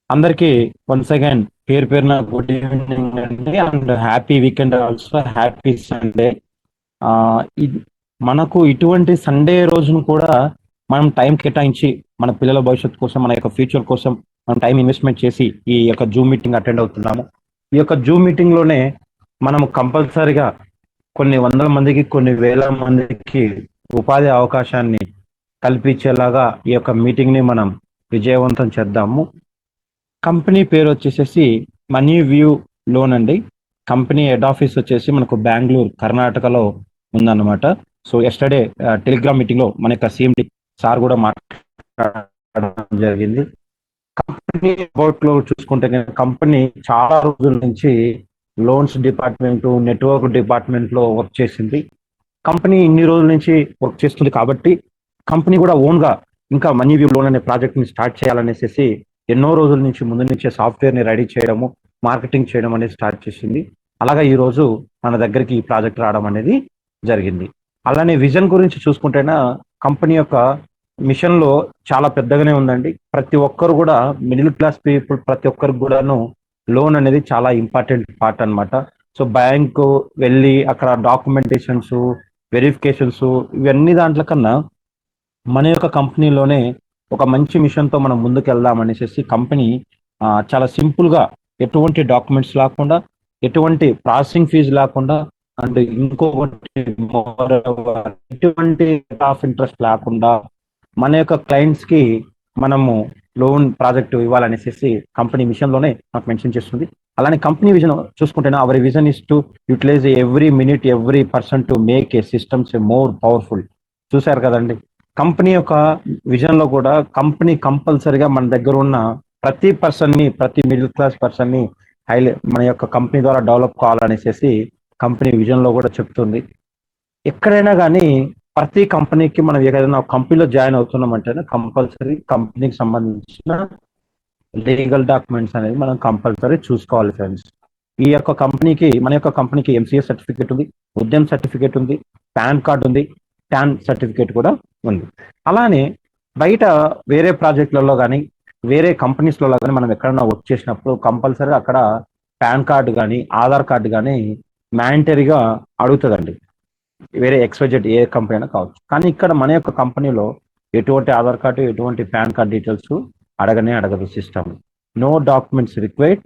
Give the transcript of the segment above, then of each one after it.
అందరికీ once again పేరున good evening అండి and happy weekend also happy Sunday. ఆ ఇ- మనకు ఇటువంటి సండే రోజును కూడా మనం టైం కేటాయించి మన పిల్లల భవిష్యత్తు కోసం మన యొక్క ఫ్యూచర్ కోసం మనం టైం ఇన్వెస్ట్మెంట్ చేసి ఈ యొక్క జూమ్ మీటింగ్ అటెండ్ అవుతున్నాము. ఈ యొక్క జూమ్ మీటింగ్ లోనే మనం కంపల్సరిగా కొన్ని వందల మందికి కొన్ని వేల మందికి ఉపాధి అవకాశాన్ని కల్పించేలాగా ఈ యొక్క మీటింగ్ ని మనం విజయవంతం చేద్దాము. కంపెనీ పేరు వచ్చేసేసి మనీ వ్యూ లోన్ అండి. కంపెనీ హెడ్ ఆఫీస్ వచ్చేసి మనకు బెంగళూరు కర్ణాటకలో ఉందన్నమాట. సో ఎస్టర్డే టెలిగ్రామ్ మీటింగ్ లో మన యొక్క సిఎండి సార్ కూడా మాట్లాడడం జరిగింది. కంపెనీ అబౌట్ లో చూసుకుంటే కంపెనీ చాలా రోజుల నుంచి లోన్స్ డిపార్ట్మెంట్ నెట్వర్క్ డిపార్ట్మెంట్ లో వర్క్ చేసింది. కంపెనీ ఇన్ని రోజుల నుంచి వర్క్ చేస్తుంది కాబట్టి కంపెనీ కూడా ఓన్ గా ఇంకా మనీ వ్యూ లోన్ అనే ప్రాజెక్ట్ ని స్టార్ట్ చేయాలనేసి ఎన్నో రోజుల నుంచి ముందు నుంచే సాఫ్ట్వేర్ ని రెడీ చేయడము మార్కెటింగ్ చేయడం అనేది స్టార్ట్ చేసింది. అలాగా ఈ రోజు మన దగ్గరికి ఈ ప్రాజెక్ట్ రావడం అనేది జరిగింది. అలానే విజన్ గురించి చూసుకుంటేనా కంపెనీ యొక్క మిషన్ లో చాలా పెద్దగానే ఉందండి. ప్రతి ఒక్కరు కూడా మిడిల్ క్లాస్ పీపుల్ ప్రతి ఒక్కరికి కూడాను లోన్ అనేది చాలా ఇంపార్టెంట్ పార్ట్ అన్నమాట. సో బ్యాంకు వెళ్ళి అక్కడ డాక్యుమెంటేషన్స్ వెరిఫికేషన్స్ ఇవన్నీ దాంట్ల కన్నా మన యొక్క కంపెనీలోనే ఒక మంచి మిషన్ తో మనం ముందుకు వెళ్దాం అనేసి కంపెనీ చాలా సింపుల్ గా ఎటువంటి డాక్యుమెంట్స్ లేకుండా ఎటువంటి ప్రాసెసింగ్ ఫీజు లేకుండా అండ్ ఇంకొకటి ఎటువంటి ఆఫ్ ఇంట్రెస్ట్ లేకుండా మన యొక్క క్లయింట్స్ కి మనము లోన్ ప్రాజెక్ట్ ఇవ్వాలనేసి కంపెనీ మిషన్ లోనే నాకు మెన్షన్ చేస్తుంది. అలానే కంపెనీ విజన్ చూసుకుంటేనే our vision is to utilise every minute every person to make a systems more powerful. చూశారు కదండి, కంపెనీ యొక్క విజన్ లో కూడా కంపెనీ కంపల్సరిగా మన దగ్గర ఉన్న ప్రతి పర్సన్ ని ప్రతి మిడిల్ క్లాస్ పర్సన్ ని మన యొక్క కంపెనీ ద్వారా డెవలప్ కావాలనేసి కంపెనీ విజన్ లో కూడా చెప్తుంది. ఎక్కడైనా కానీ ప్రతి కంపెనీకి మనం ఏదైనా కంపెనీలో జాయిన్ అవుతున్నామంటేనే కంపల్సరీ కంపెనీకి సంబంధించిన లీగల్ డాక్యుమెంట్స్ అనేది మనం కంపల్సరీ చూసుకోవాలి ఫ్రెండ్స్. ఈ యొక్క కంపెనీకి మన యొక్క కంపెనీకి ఎంసీఎస్ సర్టిఫికేట్ ఉంది, ఉద్యమ్ సర్టిఫికేట్ ఉంది, పాన్ కార్డ్ ఉంది, ట్యాన్ సర్టిఫికేట్ కూడా ఉంది. అలానే బయట వేరే ప్రాజెక్టులలో కానీ వేరే కంపెనీస్లలో కానీ మనం ఎక్కడైనా వర్క్ చేసినప్పుడు కంపల్సరీ అక్కడ పాన్ కార్డు కానీ ఆధార్ కార్డు కానీ మ్యాండటరీగా అడుగుతుందండి. వేరే ఎక్స్వైజెడ్ ఏ కంపెనీ అయినా కావచ్చు. కానీ ఇక్కడ మన యొక్క కంపెనీలో ఎటువంటి ఆధార్ కార్డు ఎటువంటి పాన్ కార్డ్ డీటెయిల్స్ అడగదు system. No documents required,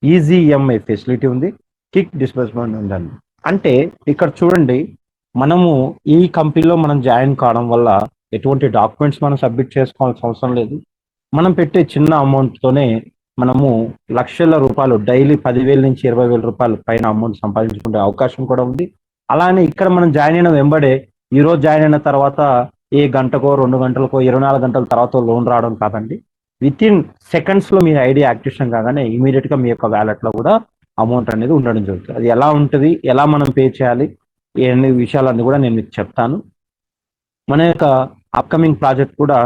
easy EMI facility ఉంది, క్విక్ డిస్బర్స్మెంట్ ఉందండి. అంటే ఇక్కడ చూడండి, మనము ఈ కంపెనీలో మనం జాయిన్ కావడం వల్ల ఎటువంటి డాక్యుమెంట్స్ మనం సబ్మిట్ చేసుకోవాల్సిన అవసరం లేదు. మనం పెట్టే చిన్న అమౌంట్ తోనే మనము లక్షల రూపాయలు డైలీ 10,000 నుంచి 20,000 రూపాయలు పైన అమౌంట్ సంపాదించుకునే అవకాశం కూడా ఉంది. అలానే ఇక్కడ మనం జాయిన్ అయిన వెంబడే ఈ రోజు జాయిన్ అయిన తర్వాత ఏ గంటకో 2 గంటలకో 24 గంటల తర్వాత లోన్ రావడం కాదండి. విత్ ఇన్ సెకండ్స్ లో మీ ఐడి యాక్టివేషన్ కాగానే ఇమీడియట్ గా మీ యొక్క వ్యాలెట్ లో కూడా అమౌంట్ అనేది ఉండడం జరుగుతుంది. అది ఎలా ఉంటుంది, ఎలా మనం పే చేయాలి, అన్ని విషయాలన్నీ కూడా నేను మీకు చెప్తాను. మన యొక్క అప్కమింగ్ ప్రాజెక్ట్ కూడా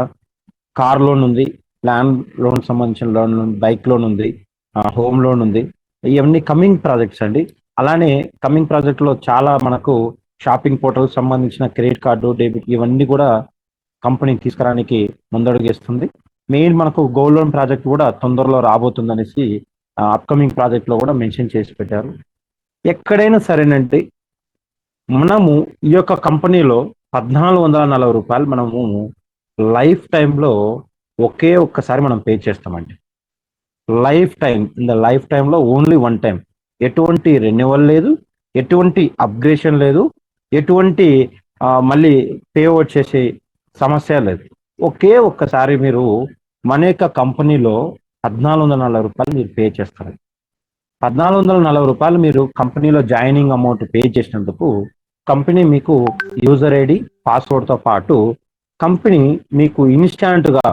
కార్ లోన్ ఉంది, ల్యాండ్ లోన్ సంబంధించిన లోన్, బైక్ లోన్ ఉంది, హోమ్ లోన్ ఉంది. ఇవన్నీ కమింగ్ ప్రాజెక్ట్స్ అండి. అలానే కమింగ్ ప్రాజెక్ట్ లో చాలా మనకు షాపింగ్ పోర్టల్ సంబంధించిన క్రెడిట్ కార్డు డెబిట్ ఇవన్నీ కూడా కంపెనీ తీసుకురానికి ముందడుగేస్తుంది. మెయిన్ మనకు గోల్డ్ లోన్ ప్రాజెక్ట్ కూడా తొందరలో రాబోతుంది అనేసి అప్కమింగ్ ప్రాజెక్ట్ లో కూడా మెన్షన్ చేసి పెట్టారు. ఎక్కడైనా సరేనండి, మనము ఈ యొక్క కంపెనీలో 1,440 రూపాయలు మనము లైఫ్ టైంలో ఒకే ఒక్కసారి మనం పే చేస్తామండి. Life time, in the life టైంలో ఓన్లీ వన్ టైం. ఎటువంటి రెన్యువల్ లేదు, ఎటువంటి అప్గ్రేషన్ లేదు, ఎటువంటి మళ్ళీ పే అవుట్ చేసే సమస్య లేదు. ఒకే ఒక్కసారి మీరు మన యొక్క కంపెనీలో 1,440 రూపాయలు మీరు పే చేస్తారు. 1,440 రూపాయలు మీరు కంపెనీలో జాయినింగ్ అమౌంట్ పే చేసినందుకు కంపెనీ మీకు యూజర్ ఐడి పాస్వర్డ్తో పాటు కంపెనీ మీకు ఇన్స్టాంట్ గా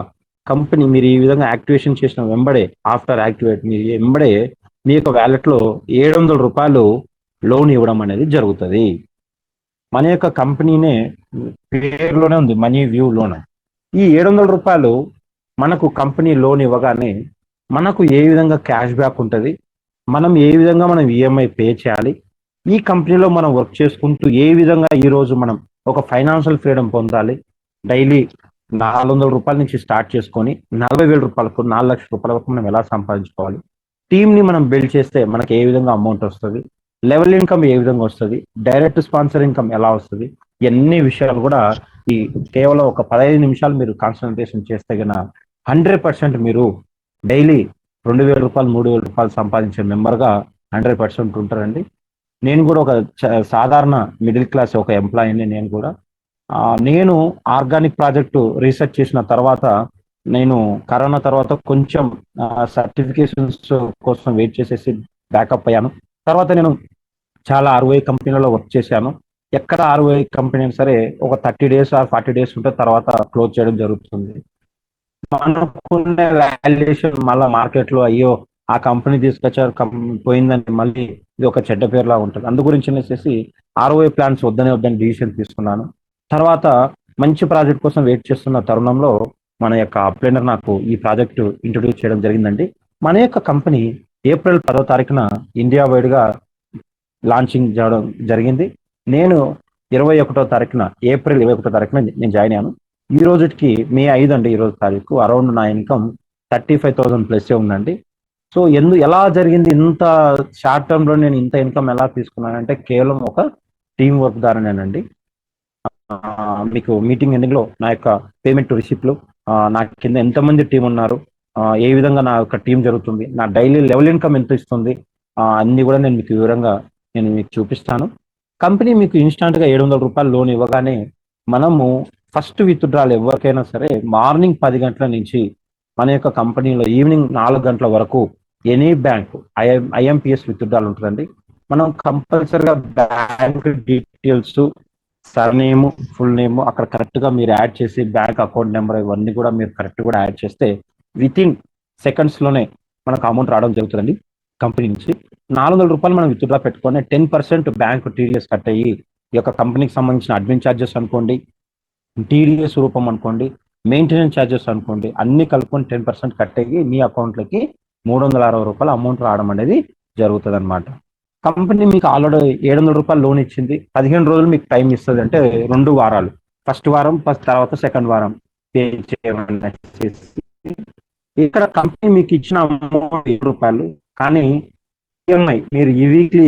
కంపెనీ మీరు ఈ విధంగా యాక్టివేషన్ చేసిన వెంబడే ఆఫ్టర్ యాక్టివేట్ మీ వెంబడే మీ యొక్క వ్యాలెట్ లో 700 రూపాయలు లోన్ ఇవ్వడం అనేది జరుగుతుంది. మన యొక్క కంపెనీనే పేరులోనే ఉంది మనీ వ్యూ లోన్. ఈ 700 రూపాయలు మనకు కంపెనీ లోన్ ఇవ్వగానే మనకు ఏ విధంగా క్యాష్ బ్యాక్ ఉంటుంది, మనం ఏ విధంగా మనం ఈఎంఐ పే చేయాలి, ఈ కంపెనీలో మనం వర్క్ చేసుకుంటూ ఏ విధంగా ఈ రోజు మనం ఒక ఫైనాన్షియల్ ఫ్రీడమ్ పొందాలి, డైలీ రూ. 400 నుంచి స్టార్ట్ చేసుకొని 40,000 రూపాయలకు 4,00,000 రూపాయల వరకు మనం ఎలా సంపాదించుకోవాలి, టీమ్ ని మనం బిల్డ్ చేస్తే మనకి ఏ విధంగా అమౌంట్ వస్తుంది, లెవెల్ ఇన్కమ్ ఏ విధంగా వస్తుంది, డైరెక్ట్ స్పాన్సర్ ఇన్కమ్ ఎలా వస్తుంది, ఇవన్నీ విషయాలు కూడా ఈ కేవలం ఒక 15 నిమిషాలు మీరు కాన్సన్ట్రేషన్ చేస్తే గన 100% మీరు డైలీ 2,000 రూపాయలు 3,000 రూపాయలు సంపాదించే మెంబర్గా 100% ఉంటారండి. నేను కూడా ఒక సాధారణ మిడిల్ క్లాస్ ఒక ఎంప్లాయీని. నేను కూడా నేను ఆర్గానిక్ ప్రాజెక్టు రీసెర్చ్ చేసిన తర్వాత నేను కరోనా తర్వాత కొంచెం సర్టిఫికేషన్స్ కోసం వెయిట్ చేసేసి బ్యాకప్ అయ్యాను. తర్వాత నేను చాలా ROI కంపెనీలలో వర్క్ చేశాను. ఎక్కడ ROI కంపెనీ సరే ఒక 30 డేస్ ఆర్ 40 డేస్ ఉంటే తర్వాత క్లోజ్ చేయడం జరుగుతుంది. మనకున్న వాల్యుయేషన్ మళ్ళీ మార్కెట్లో అయ్యో ఆ కంపెనీ తీసుకొచ్చారు పోయిందని మళ్ళీ ఇది ఒక చెడ్డ పేరులా ఉంటుంది. అందు గురించి అనేసి ROI ప్లాన్స్ వద్దని డిసిషన్ తీసుకున్నాను. తర్వాత మంచి ప్రాజెక్ట్ కోసం వెయిట్ చేస్తున్న తరుణంలో మన యొక్క అప్లైనర్ నాకు ఈ ప్రాజెక్టు ఇంట్రొడ్యూస్ చేయడం జరిగిందండి. మన యొక్క కంపెనీ ఏప్రిల్ 10వ తారీఖున ఇండియా వైడ్గా లాంచింగ్ చేయడం జరిగింది. నేను ఏప్రిల్ 21వ తారీఖున నేను జాయిన్ అయ్యాను. ఈ రోజుకి మే 5 అండి, ఈ రోజు తారీఖు. అరౌండ్ నా ఇన్కమ్ 35,000 ప్లస్ ఉందండి. సో ఎలా జరిగింది ఇంత షార్ట్ టర్మ్ లో నేను ఇంత ఇన్కమ్ ఎలా తీసుకున్నానంటే కేవలం ఒక టీం వర్క్ ద్వారానేనండి. మీకు మీటింగ్ ఎండింగ్ లో నా యొక్క పేమెంట్ రిసిప్ట్లు, నా కింద ఎంతమంది టీం ఉన్నారు, ఏ విధంగా నా యొక్క టీం జరుగుతుంది, నా డైలీ లెవెల్ ఇన్కమ్ ఎంత ఇస్తుంది, అన్ని కూడా నేను మీకు వివరంగా మీకు చూపిస్తాను. కంపెనీ మీకు ఇన్స్టాంట్ గా 700 రూపాయలు లోన్ ఇవ్వగానే మనము ఫస్ట్ విత్డ్రాల్ ఎవరికైనా సరే మార్నింగ్ 10 గంటల నుంచి మన యొక్క కంపెనీలో ఈవినింగ్ 4 గంటల వరకు ఎనీ బ్యాంక్ IMPS విత్డ్రాల్ ఉంటుందండి. మనం కంపల్సరిగా bank details, surname, full name అక్కడ కరెక్ట్ గా మీరు యాడ్ చేసి బ్యాంక్ అకౌంట్ నెంబర్ ఇవన్నీ కూడా మీరు కరెక్ట్ కూడా యాడ్ చేస్తే విత్ ఇన్ సెకండ్స్ లోనే మనకు అమౌంట్ రావడం జరుగుతుందండి. కంపెనీ నుంచి 400 రూపాయలు మనం విత్డ్రా పెట్టుకొని 10% బ్యాంక్ TDS కట్ అయ్యి ఈ యొక్క కంపెనీకి సంబంధించిన అడ్మిన్ ఛార్జెస్ అనుకోండి, TDS రూపం అనుకోండి, మెయింటెనెన్స్ ఛార్జెస్ అనుకోండి, అన్ని కలుపుకొని 10% కట్ అయ్యి మీ అకౌంట్లోకి 360 రూపాయలు అమౌంట్ రావడం అనేది జరుగుతుంది అనమాట. కంపెనీ మీకు ఆల్రెడీ 700 రూపాయలు లోన్ ఇచ్చింది, 15 రోజులు మీకు టైం ఇస్తుంది. అంటే 2 వారాలు, ఫస్ట్ వారం తర్వాత సెకండ్ వారం పే చేయమని. ఇక్కడ కంపెనీ మీకు ఇచ్చిన అమౌంట్ 7 రూపాయలు, కానీ EMI మీరు ఈ వీక్లీ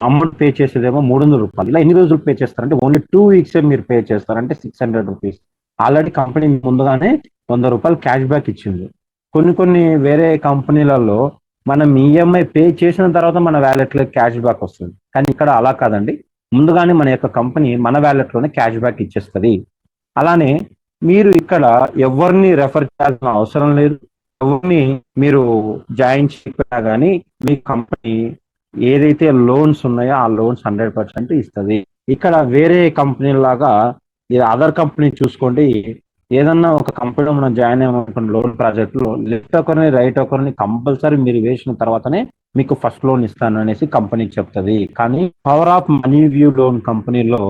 అమౌంట్ పే చేసేదేమో 300 రూపాయలు. ఇలా ఎన్ని రోజులు పే చేస్తారంటే ఓన్లీ 2 వీక్స్ మీరు పే చేస్తారంటే 600 రూపీస్. ఆల్రెడీ కంపెనీ ముందుగానే 100 రూపాయలు క్యాష్ బ్యాక్ ఇచ్చింది. కొన్ని వేరే కంపెనీలలో మనం EMI పే చేసిన తర్వాత మన వ్యాలెట్లో క్యాష్ బ్యాక్ వస్తుంది, కానీ ఇక్కడ అలా కాదండి. ముందుగానే మన యొక్క కంపెనీ మన వ్యాలెట్లోనే క్యాష్ బ్యాక్ ఇచ్చేస్తుంది. అలానే మీరు ఇక్కడ ఎవరిని రెఫర్ చేయాల్సిన అవసరం లేదు, ఎవరిని మీరు జాయిన్ చేయకపోయినా కానీ మీ కంపెనీ ఏదైతే లోన్స్ ఉన్నాయో ఆ లోన్స్ 100% ఇస్తుంది. ఇక్కడ వేరే కంపెనీ లాగా అదర్ కంపెనీ చూసుకోండి, ఏదన్నా ఒక కంపెనీలో మనం జాయిన్ అయ్యామనుకోండి లోన్ ప్రాజెక్ట్లో, లెఫ్ట్ ఒకరిని రైట్ ఒకరిని కంపల్సరీ మీరు వేసిన తర్వాతనే మీకు ఫస్ట్ లోన్ ఇస్తాను అనేసి కంపెనీ చెప్తుంది. కానీ power of money view loan కంపెనీలో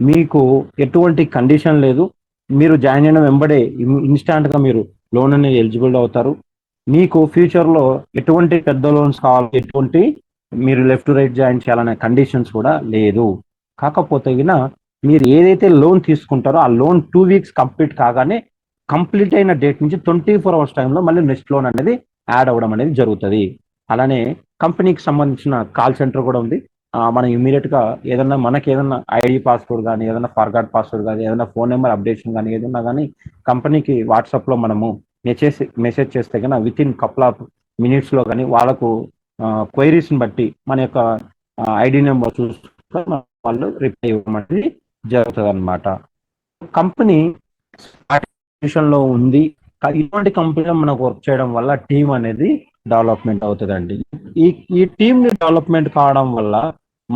మీకు ఎటువంటి కండిషన్ లేదు. మీరు జాయిన్ అయిన వెంబడే ఇన్స్టాంట్ గా మీరు లోన్ అనేది ఎలిజిబుల్ అవుతారు. మీకు ఫ్యూచర్ లో ఎటువంటి పెద్ద లోన్స్ కావాలి, ఎటువంటి మీరు లెఫ్ట్ రైట్ జాయిన్ చేయాలనే కండిషన్స్ కూడా లేదు. కాకపోతే మీరు ఏదైతే లోన్ తీసుకుంటారో ఆ లోన్ 2 వీక్స్ కంప్లీట్ కాగానే కంప్లీట్ అయిన డేట్ నుంచి 24 అవర్స్ టైంలో మళ్ళీ నెక్స్ట్ లోన్ అనేది యాడ్ అవ్వడం అనేది జరుగుతుంది. అలానే కంపెనీకి సంబంధించిన కాల్ సెంటర్ కూడా ఉంది. మనం ఇమీడియట్ గా మనకి ఏదన్నా ID పాస్వర్డ్ కానీ, ఏదైనా ఫర్గాట్ పాస్వర్డ్ కానీ, ఏదైనా ఫోన్ నెంబర్ అప్డేషన్ కానీ ఏదన్నా కానీ కంపెనీకి వాట్సాప్ లో మనము మెసేజ్ చేస్తే కన్నా with in couple of minutes లో కానీ వాళ్ళకు క్వైరీస్ ని బట్టి మన యొక్క ID నెంబర్ చూసుకొని వాళ్ళు రిప్లై ఇవ్వడం అనేది జరుగుతుంది అనమాట. కంపెనీ లో ఉంది. ఇటువంటి కంపెనీలో మనకు వర్క్ చేయడం వల్ల టీం అనేది డెవలప్మెంట్ అవుతుందండి. ఈ టీమ్ ని డెవలప్మెంట్ కావడం వల్ల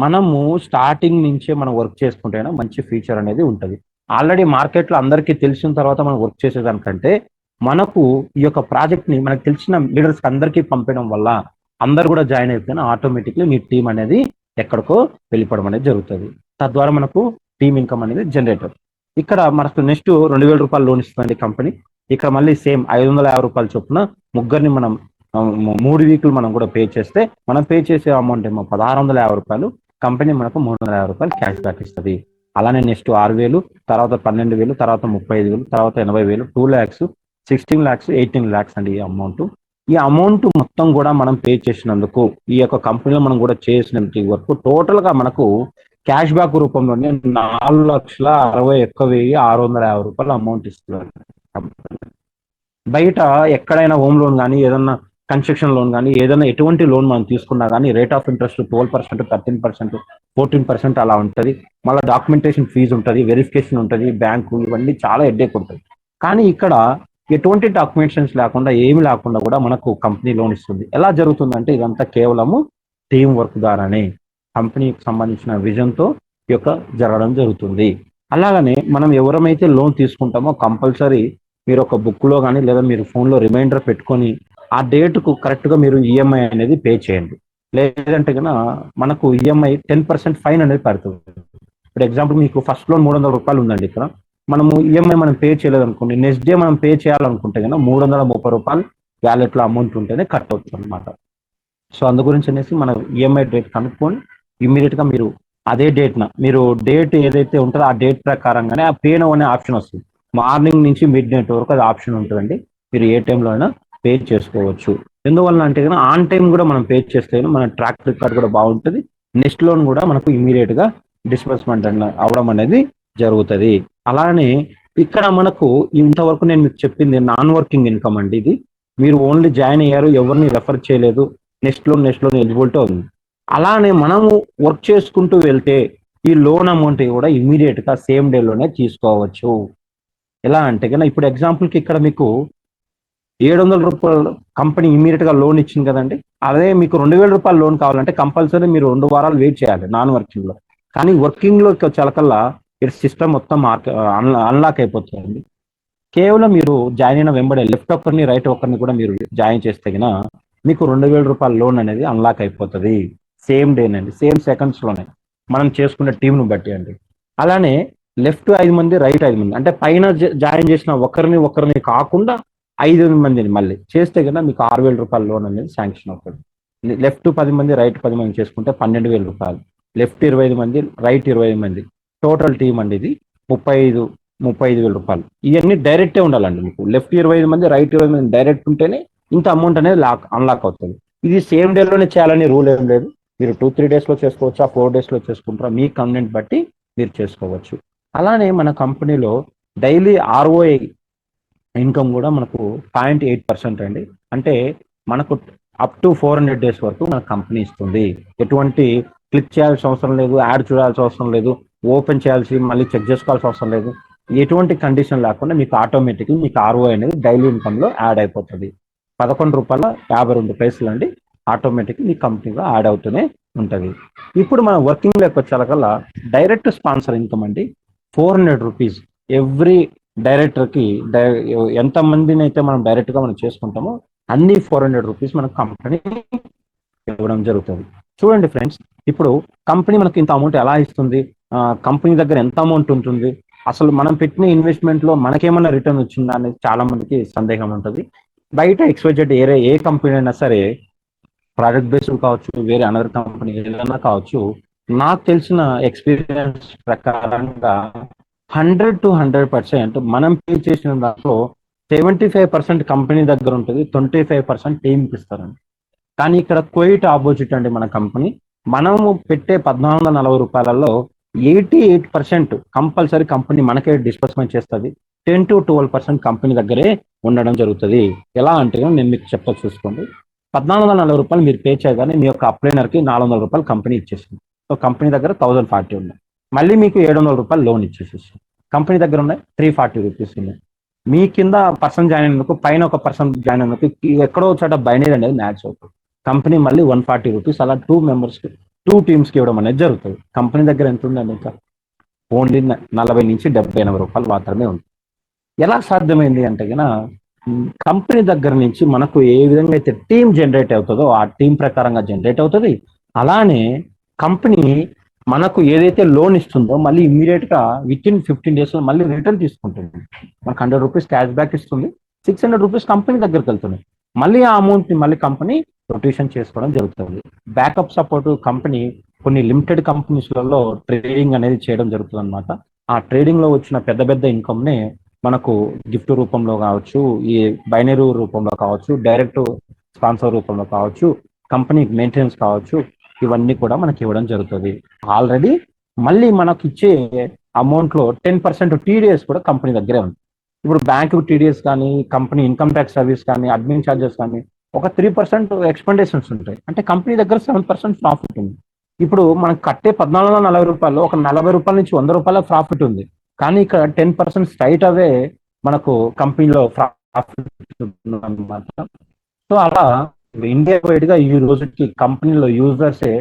మనము స్టార్టింగ్ నుంచే మనం వర్క్ చేసుకుంటేనే మంచి ఫీచర్ అనేది ఉంటుంది. ఆల్రెడీ మార్కెట్లో అందరికీ తెలిసిన తర్వాత మనం వర్క్ చేసేదానికంటే మనకు ఈ యొక్క ప్రాజెక్ట్ ని మనకు తెలిసిన లీడర్స్ అందరికీ పంపడం వల్ల అందరు కూడా జాయిన్ అయిపోయినా ఆటోమేటిక్లీ మీ టీం అనేది ఎక్కడికో వెళ్ళిపోవడం అనేది జరుగుతుంది. తద్వారా మనకు టీమ్ ఇన్కమ్ అనేది జనరేట్ అవుతుంది. ఇక్కడ మనకు నెక్స్ట్ 2,000 రూపాయలు లోన్ ఇస్తుంది కంపెనీ. ఇక్కడ మళ్ళీ సేమ్ 550 రూపాయలు చొప్పున ముగ్గురిని మనం 3 వీక్లు మనం కూడా పే చేస్తే మనం పే చేసే అమౌంట్ ఏమో 1,650 రూపాయలు, కంపెనీ మనకు 350 రూపాయలు క్యాష్ బ్యాక్ ఇస్తుంది. అలానే నెక్స్ట్ 6,000, తర్వాత 12,000, తర్వాత 35,000, తర్వాత 80,000, 2 lakhs, 16 lakhs, 18 lakhs అండి ఈ అమౌంట్. ఈ అమౌంట్ మొత్తం కూడా మనం పే చేసినందుకు, ఈ యొక్క కంపెనీలో మనం కూడా చేసినందుకు వరకు టోటల్ గా మనకు క్యాష్ బ్యాక్ రూపంలోనే 4,61,650 అమౌంట్ ఇస్తున్నారు. బయట ఎక్కడైనా హోమ్ లోన్ కానీ ఏదన్నా కన్స్ట్రక్షన్ లోన్ కానీ ఏదైనా ఎటువంటి లోన్ మనం తీసుకున్నా కానీ రేట్ ఆఫ్ ఇంట్రెస్ట్ 12%, 13%, 14% అలా ఉంటుంది. మళ్ళీ డాక్యుమెంటేషన్ ఫీజు ఉంటుంది, వెరిఫికేషన్ ఉంటుంది, బ్యాంకు ఇవన్నీ చాలా హెడ్ఏక్ ఉంటుంది. కానీ ఇక్కడ ఎటువంటి డాక్యుమెంటేషన్స్ లేకుండా ఏమి లేకుండా కూడా మనకు కంపెనీ లోన్ ఇస్తుంది. ఎలా జరుగుతుందంటే ఇదంతా కేవలము టీం వర్క్ ద్వారానే, కంపెనీకి సంబంధించిన విజన్తో ఈ యొక్క జరగడం జరుగుతుంది. అలాగనే మనం ఎవరమైతే లోన్ తీసుకుంటామో కంపల్సరీ మీరు ఒక బుక్ లో కానీ లేదా మీరు ఫోన్లో రిమైండర్ పెట్టుకొని ఆ డేట్కు కరెక్ట్గా మీరు ఈఎంఐ అనేది పే చేయండి. లేదంటే కన్నా మనకు ఈఎంఐ 10% ఫైన్ అనేది పడుతుంది. ఫర్ ఎగ్జాంపుల్ మీకు ఫస్ట్ లోన్ 300 రూపాయలు ఉందండి. ఇక్కడ మనము ఈఎంఐ మనం పే చేయలేదు అనుకోండి, నెక్స్ట్ డే మనం పే చేయాలనుకుంటే కన్నా 330 రూపాయలు వ్యాలెట్లో అమౌంట్ ఉంటేనే కట్ అవుతుంది అనమాట. సో అందు గురించి అనేసి మన ఈఎంఐ డేట్ కనుక్కొని ఇమ్మీడియట్ గా మీరు అదే మీరు డేట్ ఏదైతే ఉంటుందో ఆ డేట్ ప్రకారంగానే ఆ పే నౌ అనే ఆప్షన్ వస్తుంది. మార్నింగ్ నుంచి మిడ్ నైట్ వరకు అది ఆప్షన్ ఉంటుందండి. మీరు ఏ టైంలో అయినా పే చేసుకోవచ్చు. ఎందువల్ల అంటే కనుక ఆన్ టైం కూడా మనం పే చేస్తే మన ట్రాక్ రికార్డ్ కూడా బాగుంటుంది. నెక్స్ట్ లోన్ కూడా మనకు ఇమీడియట్ గా డిస్బర్స్మెంట్ అవడం అనేది జరుగుతుంది. అలానే ఇక్కడ మనకు ఇంతవరకు నేను మీకు చెప్పింది నాన్ వర్కింగ్ ఇన్కమ్ అండి. ఇది మీరు ఓన్లీ జాయిన్ అయ్యారు, ఎవరిని రెఫర్ చేయలేదు, నెక్స్ట్ లోన్ ఎలిజిబిలిటీ ఉంది. అలానే మనము వర్క్ చేసుకుంటూ వెళ్తే ఈ లోన్ అమౌంట్ కూడా ఇమీడియట్ గా సేమ్ డేలోనే తీసుకోవచ్చు. ఎలా అంటే కన్నా ఇప్పుడు ఎగ్జాంపుల్కి ఇక్కడ మీకు 700 రూపాయలు కంపెనీ ఇమీడియట్ గా లోన్ ఇచ్చింది కదండి. అదే మీకు 2,000 రూపాయలు లోన్ కావాలంటే కంపల్సరీ మీరు 2 వారాలు వెయిట్ చేయాలి నాన్ వర్కింగ్ లో. కానీ వర్కింగ్ లో వచ్చేకల్లా ఇటు సిస్టమ్ మొత్తం అన్లాక్ అయిపోతుందండి. కేవలం మీరు జాయిన్ అయిన వెంబడే లెఫ్ట్ ఒకరిని రైట్ ఒకరిని కూడా మీరు జాయిన్ చేస్తే కన్నా మీకు 2,000 రూపాయల లోన్ అనేది అన్లాక్ అయిపోతుంది. సేమ్ డేనండి, సేమ్ సెకండ్స్ లోనే మనం చేసుకునే టీంను బట్టి అండి. అలానే లెఫ్ట్ 5 మంది, రైట్ 5 మంది, అంటే పైన జాయిన్ చేసిన ఒకరిని కాకుండా 5 మందిని మళ్ళీ చేస్తే కన్నా మీకు 6,000 రూపాయల లోన్ అనేది శాంక్షన్ అవుతుంది. లెఫ్ట్ 10 మంది, రైట్ 10 మంది చేసుకుంటే 12,000 రూపాయలు, లెఫ్ట్ 25 మంది, రైట్ 20 మంది, టోటల్ టీం అండి ఇది 35,000 రూపాయలు. ఇవన్నీ డైరెక్టే ఉండాలండి. మీకు లెఫ్ట్ 25 మంది, రైట్ 20 మంది డైరెక్ట్ ఉంటేనే ఇంత అమౌంట్ అనేది అన్లాక్ అవుతుంది. ఇది సేమ్ డేలోనే చేయాలని రూల్ ఏం లేదు. మీరు 2-3 days లో చేసుకోవచ్చు, 4 days లో చేసుకుంటారా, మీ కన్వీనియంట్ బట్టి మీరు చేసుకోవచ్చు. అలానే మన కంపెనీలో డైలీ ROI ఇన్కమ్ కూడా మనకు 0.8% అండి. అంటే మనకు అప్ టు 400 days వరకు మన కంపెనీ ఇస్తుంది. ఎటువంటి క్లిక్ చేయాల్సిన అవసరం లేదు, యాడ్ చూడాల్సిన అవసరం లేదు, ఓపెన్ చేయాల్సి మళ్ళీ చెక్ చేసుకోవాల్సిన అవసరం లేదు. ఎటువంటి కండిషన్ లేకుండా మీకు ఆటోమేటిక్గా మీకు ROI అనేది డైలీ ఇన్కమ్ లో యాడ్ అయిపోతుంది. 11 రూపాయల 52 పైసలు అండి ఆటోమేటిక్ మీ కంపెనీలో యాడ్ అవుతూనే ఉంటుంది. ఇప్పుడు మన వర్కింగ్ లెక్క వచ్చేకల్లా డైరెక్ట్ స్పాన్సర్ ఇన్కమ్ అండి 400 రూపీస్ ఎవ్రీ డైరెక్టర్కి. ఎంత మందిని అయితే మనం డైరెక్ట్ గా మనం చేసుకుంటామో అన్ని 400 రూపీస్ మన కంపెనీ ఇవ్వడం జరుగుతుంది. చూడండి ఫ్రెండ్స్, ఇప్పుడు కంపెనీ మనకి ఇంత అమౌంట్ ఎలా ఇస్తుంది, కంపెనీ దగ్గర ఎంత అమౌంట్ ఉంటుంది, అసలు మనం పెట్టిన ఇన్వెస్ట్మెంట్ లో మనకేమన్నా రిటర్న్ వచ్చిందా అనేది చాలా మందికి సందేహం ఉంటుంది. బయట XYZ ఏ కంపెనీ అయినా సరే, ప్రాజెక్ట్ బేస్డ్ కావచ్చు, వేరే అనదర్ కంపెనీ ఏదైనా కావచ్చు, నాకు తెలిసిన ఎక్స్పీరియన్స్ ప్రకారంగా 100 to 100% మనం పే చేసిన దాంట్లో 75% కంపెనీ దగ్గర ఉంటుంది, 25% టీంకి ఇస్తారండి. కానీ ఇక్కడ క్వైట్ ఆపోజిట్ అండి. మన కంపెనీ మనము పెట్టే 1,440 రూపాయలలో 88% కంపల్సరీ కంపెనీ మనకే డిస్బర్స్మెంట్ చేస్తుంది. 10 to 12% కంపెనీ దగ్గరే ఉండడం జరుగుతుంది. ఎలా అంటే నేను మీకు చెప్తా, చూసుకోండి. 1,440 రూపాయలు మీరు పే చేయగానే మీ యొక్క అప్లైనర్కి 400 రూపాయలు కంపెనీ ఇచ్చేసింది. సో కంపెనీ దగ్గర 1,040 ఉన్నాయి. మళ్ళీ మీకు 700 రూపాయలు లోన్ ఇచ్చేసేసి కంపెనీ దగ్గర ఉన్నాయి 340 రూపీస్ ఉన్నాయి. మీ కింద పర్సన్ జాయిన్ అయినందుకు, పైన ఒక పర్సన్ జాయిన్ అయినందుకు ఎక్కడో చోట బైనరీ అనేది మ్యాచ్ అవుతుంది. కంపెనీ మళ్ళీ 140 రూపీస్ అలా 2 మెంబర్స్కి 2 టీమ్స్కి ఇవ్వడం అనేది జరుగుతుంది. కంపెనీ దగ్గర ఎంత ఉందండి? ఇంకా ఓన్లీ 40 నుంచి 70-80 రూపాయలు మాత్రమే ఉంది. ఎలా సాధ్యమైంది అంటే కనుక కంపెనీ దగ్గర నుంచి మనకు ఏ విధంగా అయితే టీం జనరేట్ అవుతుందో ఆ టీం ప్రకారంగా జనరేట్ అవుతుంది. అలానే కంపెనీ మనకు ఏదైతే లోన్ ఇస్తుందో మళ్ళీ ఇమీడియట్ గా విత్ ఇన్ 15 days లో మళ్ళీ రిటర్న్ తీసుకుంటుంది. మనకు 100 రూపీస్ క్యాష్ బ్యాక్ ఇస్తుంది, 600 రూపీస్ కంపెనీ దగ్గరికి వెళ్తుంది. మళ్ళీ ఆ అమౌంట్ ని మళ్ళీ కంపెనీ రొటేషన్ చేసుకోవడం జరుగుతుంది. బ్యాకప్ సపోర్ట్ కంపెనీ కొన్ని లిమిటెడ్ కంపెనీస్లలో ట్రేడింగ్ అనేది చేయడం జరుగుతుంది అనమాట. ఆ ట్రేడింగ్ లో వచ్చిన పెద్ద పెద్ద ఇన్కమ్ నే మనకు గిఫ్ట్ రూపంలో కావచ్చు, ఈ బైనరీ రూపంలో కావచ్చు, డైరెక్ట్ స్పాన్సర్ రూపంలో కావచ్చు, కంపెనీ మెయింటెనెన్స్ కావచ్చు, ఇవన్నీ కూడా మనకి ఇవ్వడం జరుగుతుంది. ఆల్రెడీ మళ్ళీ మనకి ఇచ్చే అమౌంట్ లో 10% టీడీఎస్ కూడా కంపెనీ దగ్గరే ఉంది. ఇప్పుడు బ్యాంకు టీడీఎస్ కానీ, కంపెనీ ఇన్కమ్ ట్యాక్స్ సర్వీస్ కానీ, అడ్మిన్ ఛార్జెస్ కానీ ఒక 3% ఎక్స్పెండేషన్స్ ఉంటాయి. అంటే కంపెనీ దగ్గర 7% ప్రాఫిట్ ఉంది. ఇప్పుడు మనం కట్టే 1440 రూపాయలు ఒక 40 రూపాయల నుంచి 100 రూపాయల ప్రాఫిట్ ఉంది. కానీ ఇక్కడ 10% స్ట్రైట్ అవే మనకు కంపెనీలో ప్రాఫిట్ అనమాట. సో అలా ఇండియా వైడ్ గా ఈ రోజుకి కంపెనీలో యూజర్సే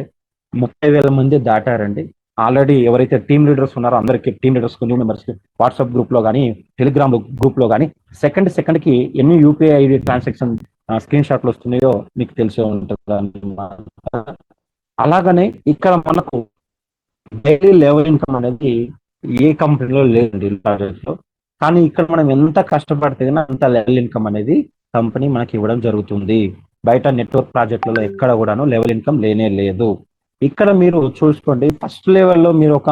30,000 మంది దాటారండి. ఆల్రెడీ ఎవరైతే టీమ్ లీడర్స్ ఉన్నారో అందరికి team leaders new members WhatsApp group లో కానీ, టెలిగ్రామ్ గ్రూప్ లో కానీ సెకండ్ కి ఎన్ని యూపీఐ ఐడి ట్రాన్సాక్షన్ స్క్రీన్ షాట్లు వస్తున్నాయో మీకు తెలిసే ఉంటుంది అన్నమాట. అలాగనే ఇక్కడ మనకు డైలీ లెవెల్ ఇన్కమ్ అనేది ఏ కంపెనీలో లేదండి ప్రాజెక్ట్ లో. కానీ ఇక్కడ మనం ఎంత కష్టపడితే అంత లెవెల్ ఇన్కమ్ అనేది కంపెనీ మనకి ఇవ్వడం జరుగుతుంది. బయట నెట్వర్క్ ప్రాజెక్టులలో ఎక్కడ కూడాను లెవెల్ ఇన్కమ్ లేనే లేదు. ఇక్కడ మీరు చూసుకోండి, ఫస్ట్ లెవెల్లో మీరు ఒక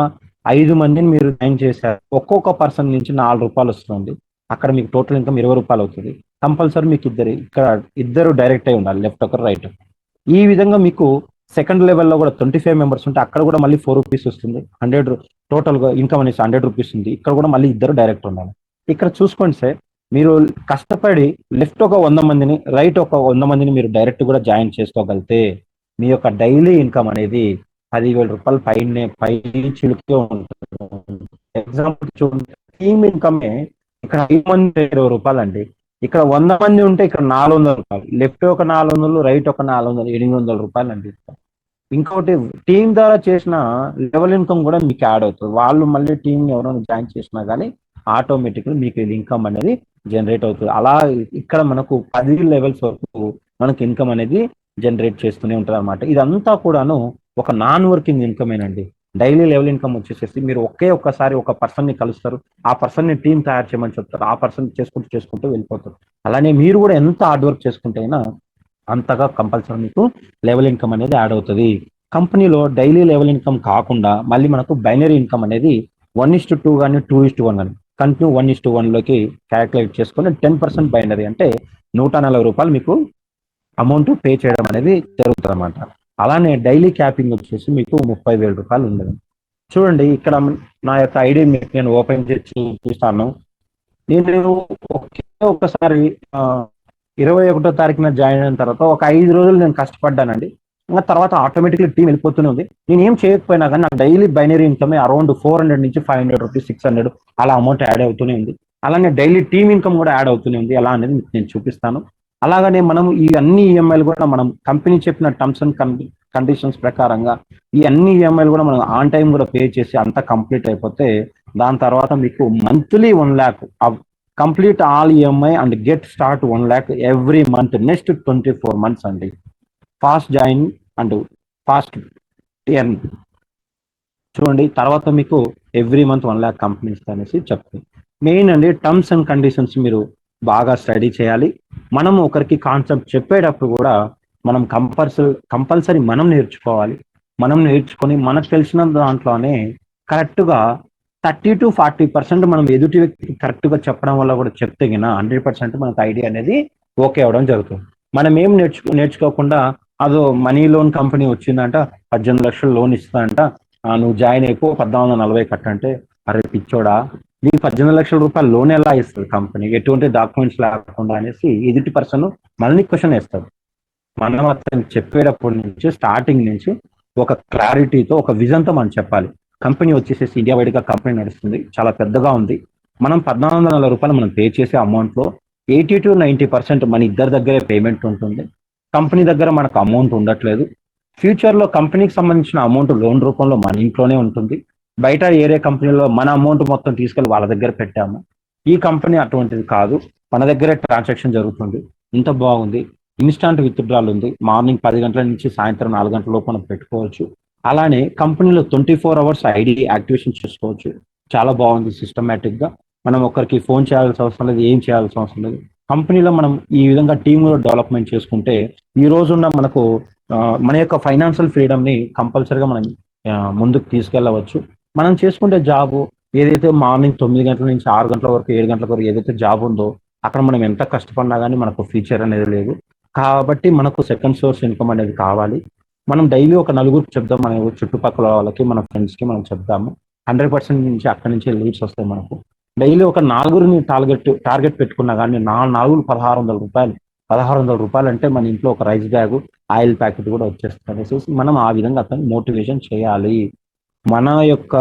5 మందిని మీరు జాయిన్ చేశారు, ఒక్కొక్క పర్సన్ నుంచి 4 రూపాయలు వస్తుంది. అక్కడ మీకు టోటల్ ఇన్కమ్ 20 రూపాయలు అవుతుంది. కంపల్సరీ మీకు ఇక్కడ ఇద్దరు డైరెక్ట్ అయి ఉండాలి, లెఫ్ట్ ఒకరు రైట్. ఈ విధంగా మీకు సెకండ్ లెవెల్లో కూడా 25 మెంబర్స్ ఉంటే అక్కడ కూడా మళ్ళీ 4 రూపీస్ వస్తుంది. 100 టోటల్ గా ఇన్కమ్ అనేసి 100 రూపీస్ ఉంది. ఇక్కడ కూడా మళ్ళీ ఇద్దరు డైరెక్ట్ ఉండాలి. ఇక్కడ చూసుకోండి సార్, మీరు కష్టపడి లెఫ్ట్ ఒక 100 మందిని, రైట్ ఒక 100 మందిని మీరు డైరెక్ట్ కూడా జాయిన్ చేసుకోగలితే మీ యొక్క డైలీ ఇన్కమ్ అనేది 10,000 రూపాయలు పై చిలుకే ఉంటుంది. ఎగ్జాంపుల్ చూడండి, టీమ్ ఇన్కమ్ ఇక్కడ 5 మంది 20 రూపాయలు అండి. ఇక్కడ 100 మంది ఉంటే ఇక్కడ 400 రూపాయలు, లెఫ్ట్ ఒక 400, రైట్ ఒక 400, 800 రూపాయలు అండి. ఇంకోటి టీం ద్వారా చేసిన లెవెల్ ఇన్కమ్ కూడా మీకు యాడ్ అవుతుంది. వాళ్ళు మళ్ళీ టీం ఎవరైనా జాయిన్ చేసినా కానీ ఆటోమేటిక్గా మీకు ఇన్కమ్ అనేది జనరేట్ అవుతుంది. అలా ఇక్కడ మనకు 10 లెవెల్స్ వరకు మనకు ఇన్కమ్ అనేది జనరేట్ చేస్తూనే ఉంటుంది అనమాట. ఇదంతా కూడాను ఒక నాన్ వర్కింగ్ ఇన్కమేనండి. డైలీ లెవెల్ ఇన్కమ్ వచ్చేసేసి మీరు ఒక్కసారి ఒక పర్సన్ ని కలుస్తారు, ఆ పర్సన్ ని టీం తయారు చేయమని చెప్తారు, ఆ పర్సన్ చేసుకుంటూ వెళ్ళిపోతారు. అలానే మీరు కూడా ఎంత హార్డ్ వర్క్ చేసుకుంటే అయినా అంతగా కంపల్సరీ మీకు లెవెల్ ఇన్కమ్ అనేది యాడ్ అవుతుంది. కంపెనీలో డైలీ లెవెల్ ఇన్కమ్ కాకుండా మళ్ళీ మనకు బైనరీ ఇన్కమ్ అనేది 1:2 కానీ 2:1 కానీ కంటిన్యూ 1:1 లోకి క్యాలిక్యులేట్ చేసుకొని 10% బైనరీ అంటే 140 రూపాయలు మీకు అమౌంట్ పే చేయడం అనేది జరుగుతుంది అనమాట. అలానే డైలీ క్యాపింగ్ వచ్చేసి మీకు 30,000 రూపాయలు ఉండదు. చూడండి, ఇక్కడ నా యొక్క ఐడి మీకు నేను ఓపెన్ చేసి చూపిస్తాను. నేను ఒక్కసారి 21వ తారీఖున జాయిన్ అయిన తర్వాత ఒక 5 రోజులు నేను కష్టపడ్డానండి. ఇంకా తర్వాత ఆటోమేటిక్లీ టీం వెళ్ళిపోతూనే ఉంది. నేను ఏం చేయకపోయినా కానీ నాకు డైలీ బైనరీ ఇన్కమ్ అరౌండ్ 400 నుంచి 500 రూపీస్, 600 అలా అమౌంట్ యాడ్ అవుతూనే ఉంది. అలానే డైలీ టీమ్ ఇన్కమ్ కూడా యాడ్ అవుతూనే ఉంది. ఎలా అనేది నేను చూపిస్తాను. అలాగనే మనం ఈ అన్ని ఈఎంఐలు కూడా మనం కంపెనీ చెప్పిన టర్మ్స్ అండ్ కండిషన్స్ ప్రకారంగా ఈ అన్ని ఈఎంఐలు కూడా మనం ఆన్ టైం కూడా పే చేసి అంతా కంప్లీట్ అయిపోతే దాని తర్వాత మీకు monthly 1 lakh complete all EMI and get start 1 lakh every month next 24 months అండి. Fast join and fast earn. చూడండి, తర్వాత మీకు ఎవ్రీ మంత్ 1 lakh కంపెనీస్ అనేసి చెప్తుంది. మెయిన్ అండి టర్మ్స్ అండ్ కండిషన్స్ మీరు బాగా స్టడీ చేయాలి. మనం ఒకరికి కాన్సెప్ట్ చెప్పేటప్పుడు కూడా మనం కంపల్సరీ మనం నేర్చుకోవాలి. మనం నేర్చుకొని మనకు తెలిసిన దాంట్లోనే కరెక్ట్గా 30 to 40% మనం ఎదుటి వ్యక్తికి కరెక్ట్గా చెప్పడం వల్ల కూడా చెప్తే గిన 100% మనకు ఐడియా అనేది ఓకే అవడం జరుగుతుంది. మనం ఏం నేర్చుకోకుండా అదో మనీ లోన్ కంపెనీ వచ్చిందంట, 18 లక్షలు లోన్ ఇస్తుందంట, నువ్వు జాయిన్ అయిపో 1440 కట్టంటే, అరే పిచ్చోడా, నీకు 18 లక్షల రూపాయలు లోన్ ఎలా ఇస్తుంది కంపెనీ ఎటువంటి డాక్యుమెంట్స్ లేకుండా అనేసి ఎదుటి పర్సన్ మళ్ళీ క్వశ్చన్ వేస్తాడు. మనం అతను చెప్పేటప్పటి నుంచి స్టార్టింగ్ నుంచి ఒక క్లారిటీతో ఒక విజన్తో మనం చెప్పాలి. కంపెనీ వచ్చేసేసి ఇండియా వైడ్ గా కంపెనీ నడుస్తుంది, చాలా పెద్దగా ఉంది. మనం 1440 రూపాయలు మనం పే చేసే అమౌంట్ లో 80 to 90% మన ఇద్దరి దగ్గరే పేమెంట్ ఉంటుంది. కంపెనీ దగ్గర మనకు అమౌంట్ ఉండట్లేదు. ఫ్యూచర్ లో కంపెనీకి సంబంధించిన అమౌంట్ లోన్ రూపంలో మన ఇంట్లోనే ఉంటుంది. బయట ఏరే కంపెనీలో మన అమౌంట్ మొత్తం తీసుకెళ్లి వాళ్ళ దగ్గర పెట్టాము. ఈ కంపెనీ అటువంటిది కాదు, మన దగ్గరే ట్రాన్సాక్షన్ జరుగుతుంది. ఇంత బాగుంది. ఇన్స్టాంట్ విత్డ్రాల్ ఉంది. మార్నింగ్ 10 గంటల నుంచి సాయంత్రం 4 గంటల లోపు మనం పెట్టుకోవచ్చు. అలానే కంపెనీలో 24 hours ఐడి యాక్టివేషన్ చేసుకోవచ్చు. చాలా బాగుంది సిస్టమేటిక్ గా. మనం ఒకరికి ఫోన్ చేయాల్సిన అవసరం లేదు, ఏం చేయాల్సిన అవసరం లేదు. కంపెనీలో మనం ఈ విధంగా టీమ్ డెవలప్మెంట్ చేసుకుంటే ఈ రోజున్న మనకు మన యొక్క ఫైనాన్షియల్ ఫ్రీడమ్ ని కంపల్సరీగా మనం ముందుకు తీసుకెళ్ళవచ్చు. మనం చేసుకుంటే జాబు ఏదైతే మార్నింగ్ 9 గంటల నుంచి 6 గంటల వరకు 7 గంటల వరకు ఏదైతే జాబ్ ఉందో అక్కడ మనం ఎంత కష్టపడినా కానీ మనకు ఫ్యూచర్ అనేది లేదు. కాబట్టి మనకు సెకండ్ సోర్స్ ఇన్కమ్ అనేది కావాలి. మనం డైలీ ఒక నలుగురికి చెప్దాం, మన చుట్టుపక్కల వాళ్ళకి, మన ఫ్రెండ్స్కి మనం చెప్దాము. 100% నుంచి అక్కడి నుంచి లీడ్స్ వస్తాయి మనకు. డైలీ ఒక నాలుగురిని టార్గెట్ పెట్టుకున్నా కానీ నాలుగు 1,600 రూపాయలు. 1,600 రూపాయలు అంటే మన ఇంట్లో ఒక రైస్ బ్యాగ్, ఆయిల్ ప్యాకెట్ కూడా వచ్చేస్తుంది అనేసి మనం ఆ విధంగా అతన్ని మోటివేషన్ చేయాలి. మన యొక్క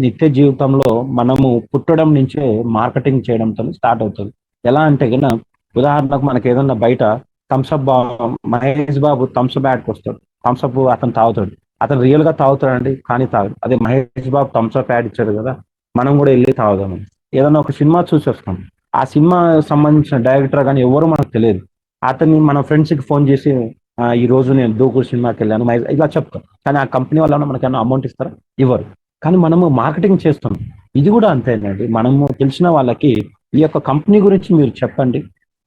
నిత్య జీవితంలో మనము పుట్టడం నుంచే మార్కెటింగ్ చేయడంతో స్టార్ట్ అవుతుంది. ఎలా అంటే కన్నా ఉదాహరణకు మనకి ఏదన్నా బయట థమ్స్అప్ మహేష్ బాబు థమ్స్అప్ యాడ్కి వస్తాడు. థమ్స్అప్ అతను తాగుతాడు. అతను రియల్ గా తాగుతాడండి, కానీ తాగడు. అదే మహేష్ బాబు థమ్స్అప్ యాడ్ ఇచ్చాడు కదా, మనం కూడా వెళ్ళి తాగుదాం. ఏదన్నా ఒక సినిమా చూసి వస్తాం, ఆ సినిమా సంబంధించిన డైరెక్టర్ కానీ ఎవరు మనకు తెలియదు. అతన్ని మన ఫ్రెండ్స్ కి ఫోన్ చేసి ఈ రోజు నేను దూకుడు సినిమాకి వెళ్ళాను ఇలా చెప్తాం. కానీ ఆ కంపెనీ వల్ల మనకి ఏమైనా అమౌంట్ ఇస్తారా? ఇవ్వరు. కానీ మనము మార్కెటింగ్ చేస్తాం. ఇది కూడా అంతేనండి. మనము తెలిసిన వాళ్ళకి ఈ యొక్క కంపెనీ గురించి మీరు చెప్పండి.